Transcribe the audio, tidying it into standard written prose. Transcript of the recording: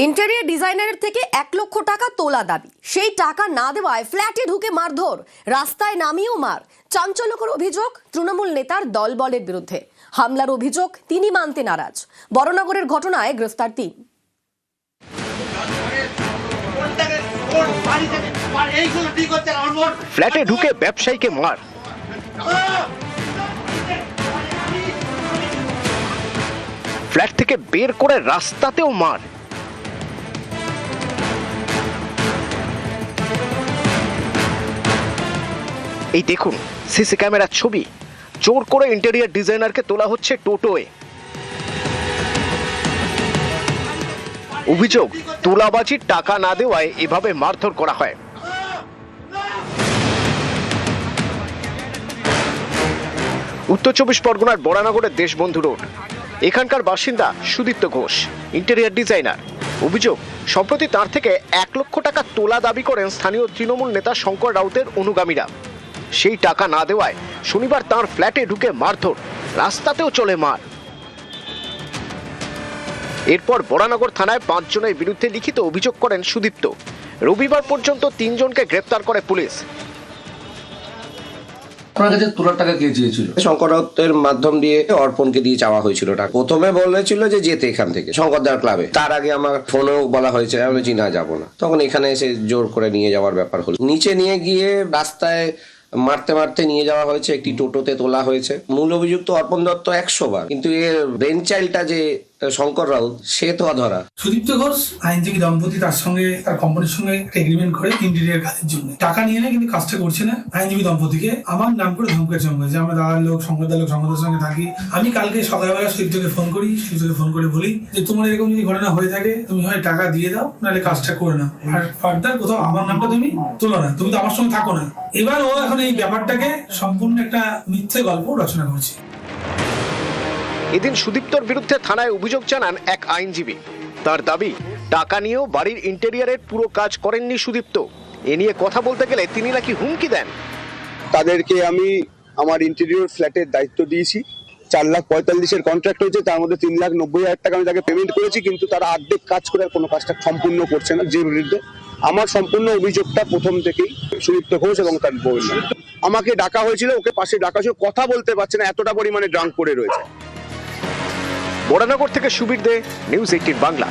Interior ডিজাইনারের থেকে 1 লক্ষ টাকা তোলা দাবি, সেই টাকা না দেওয়ায় ফ্ল্যাটে ঢুকে মারধর, রাস্তায় নামিয়েও মার। চাঞ্চল্যকর অভিযোগ তৃণমূল নেতার দলবলের বিরুদ্ধে। হামলার অভিযোগ তিনি মানতে নারাজ। বড়নগরের ঘটনায় গ্রেফতার 3। ফ্ল্যাটে ঢুকে ব্যবসায়ীকে মার, ফ্ল্যাট থেকে বের করে রাস্তাতেও মার। এই দেখুন সিসি ক্যামেরার ছবি। জোর করে ইন্টেরিয়র ডিজাইনারকে তোলা হচ্ছে টোটোয়। অভিযোগ তোলাবাজির টাকা না দেওয়ায় এভাবে মারধর করা হয়। উত্তর 24 পরগনার বড়নগরের দেশবন্ধু রোড। এখানকার বাসিন্দা সুদীপ্ত ঘোষ, ইন্টেরিয়র ডিজাইনার। অভিযোগ সম্প্রতি তার থেকে 1 লক্ষ টাকা তোলা দাবি করেন স্থানীয় তৃণমূল নেতা শঙ্কর রাউতের অনুগামীরা। সেই টাকা না দেওয়ায় শনিবার তার ফ্ল্যাটে ঢুকে মারধর, রাস্তাতেও চলে মার। এরপর বড়নগর থানায় 5 জনের বিরুদ্ধে লিখিত অভিযোগ করেন সুদীপ্ত। রবিবার পর্যন্ত 3 জনকে গ্রেপ্তার করে পুলিশ। শঙ্কর রাউতের মাধ্যম দিয়ে অর্পণকে দিয়ে চাওয়া হয়েছিল টাকা। প্রথমে বলেছিল যে যেতে এখান থেকে শঙ্করদার ক্লাবে। তার আগে আমার ফোনেও বলা হয়েছে, আমি বলেছি না যাবো না। তখন এখানে এসে জোর করে নিয়ে যাওয়ার ব্যাপার হলো। নিচে নিয়ে গিয়ে রাস্তায় মারতে মারতে নিয়ে যাওয়া হয়েছে, একটি টোটোতে তোলা হয়েছে। মূল অভিযুক্ত অর্পণ দত্ত 100 বার, কিন্তু এর ব্রেন চাইল্ডটা যে শঙ্কর রাউত, সে তো অধরা। সুদীপ্ত ঘোষ আইনজীবী দম্পতি তার সঙ্গে তার কোম্পানির সঙ্গে একটা এগ্রিমেন্ট করে ইন্টেরিয়র কাজের জন্য টাকা নিয়ে নেয়, কিন্তু কাজটা করছে না। আইনজীবী দম্পতিকে আমার নাম করে ধমকের সঙ্গে যে আমরা দাদার লোক, শঙ্করদার লোক, শঙ্করদার সঙ্গে থাকি। আমি কালকে সকালবেলা সুদীপ্তকে ফোন করি, সুদীপ্তকে ফোন করে বলি যে তোমার এরকম যদি ঘটনা হয়ে থাকে তুমি হয় টাকা দিয়ে দাও, নাহলে কাজটা করে নাও, আর ফার্দার কোথাও আমার নামটা তুমি তোলো না, তুমি তো আমার সঙ্গে থাকো না। এবার ও এখন এই ব্যাপারটাকে সম্পূর্ণ একটা মিথ্যে গল্প রচনা করছে। এদিন সুদীপ্তর বিরুদ্ধে থানায় অভিযোগ জানান এক আইনজীবী। তার দাবি টাকা নিয়েও বাড়ির ইন্টেরিয়রের পুরো কাজ করেননি সুদীপ্ত। এ নিয়ে কথা বলতে গেলে তিনি নাকি হুমকি দেন। তাদেরকে আমি আমার ইন্টেরিয়র ফ্ল্যাটের দায়িত্ব দিয়েছি। 4,45,000 কন্ট্রাক্ট হয়েছে, তার মধ্যে 3,90,000 টাকা আমি তাকে পেমেন্ট করেছি, কিন্তু তারা অর্ধেক কাজ করে কোনো কাজটা সম্পূর্ণ করছে না। যে বিরুদ্ধে আমার সম্পূর্ণ অভিযোগটা প্রথম থেকেই সুদীপ্ত ঘোষ এবং তার বউ। আমাকে ডাকা হয়েছিল, ওকে পাশে ডাকা হয়েছিল, কথা বলতে পারছে না, এতটা পরিমাণে ড্রাঙ্ক করে রয়েছে। বড়নগর থেকে সুবীর দে, নিউজ 18 বাংলা।